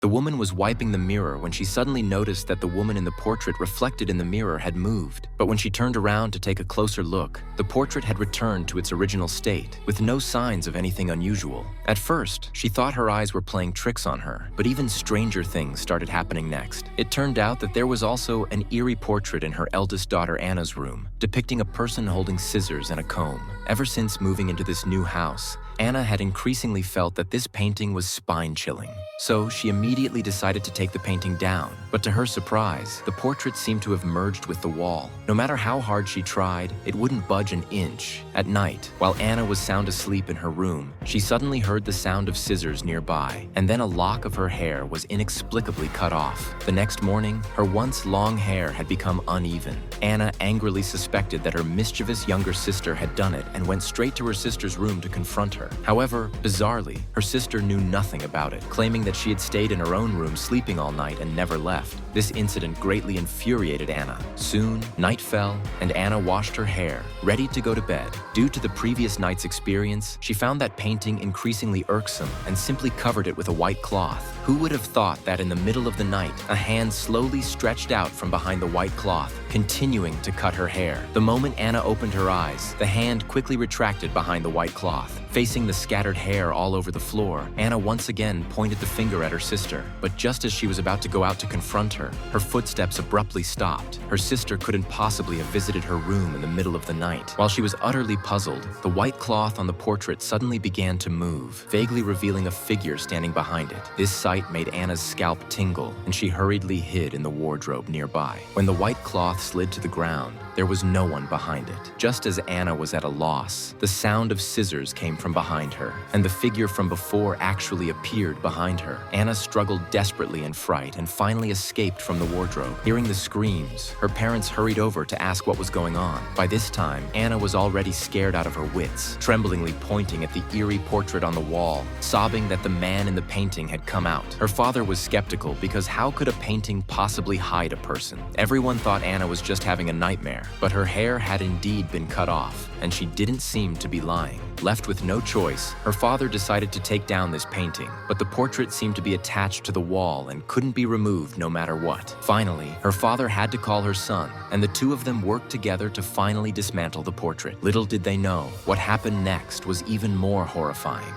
The woman was wiping the mirror when she suddenly noticed that the woman in the portrait reflected in the mirror had moved. But when she turned around to take a closer look, the portrait had returned to its original state, with no signs of anything unusual. At first, she thought her eyes were playing tricks on her, but even stranger things started happening next. It turned out that there was also an eerie portrait in her eldest daughter Anna's room, depicting a person holding scissors and a comb. Ever since moving into this new house, Anna had increasingly felt that this painting was spine-chilling. So she immediately decided to take the painting down. But to her surprise, the portrait seemed to have merged with the wall. No matter how hard she tried, it wouldn't budge an inch. At night, while Anna was sound asleep in her room, she suddenly heard the sound of scissors nearby, and then a lock of her hair was inexplicably cut off. The next morning, her once long hair had become uneven. Anna angrily suspected that her mischievous younger sister had done it and went straight to her sister's room to confront her. However, bizarrely, her sister knew nothing about it, claiming that she had stayed in her own room sleeping all night and never left. This incident greatly infuriated Anna. Soon, night fell, and Anna washed her hair, ready to go to bed. Due to the previous night's experience, she found that painting increasingly irksome and simply covered it with a white cloth. Who would have thought that in the middle of the night, a hand slowly stretched out from behind the white cloth, continuing to cut her hair? The moment Anna opened her eyes, the hand quickly retracted behind the white cloth. Facing the scattered hair all over the floor, Anna once again pointed the finger at her sister. But just as she was about to go out to confront her, her footsteps abruptly stopped. Her sister couldn't possibly have visited her room in the middle of the night. While she was utterly puzzled, the white cloth on the portrait suddenly began to move, vaguely revealing a figure standing behind it. This sight made Anna's scalp tingle, and she hurriedly hid in the wardrobe nearby. When the white cloth slid to the ground, there was no one behind it. Just as Anna was at a loss, the sound of scissors came from behind her, and the figure from before actually appeared behind her. Anna struggled desperately in fright and finally escaped from the wardrobe. Hearing the screams, her parents hurried over to ask what was going on. By this time, Anna was already scared out of her wits, tremblingly pointing at the eerie portrait on the wall, sobbing that the man in the painting had come out. Her father was skeptical because how could a painting possibly hide a person? Everyone thought Anna was just having a nightmare, but her hair had indeed been cut off, and she didn't seem to be lying. Left with no choice, her father decided to take down this painting, but the portrait seemed to be attached to the wall and couldn't be removed no matter what. Finally, her father had to call her son, and the two of them worked together to finally dismantle the portrait. Little did they know, what happened next was even more horrifying.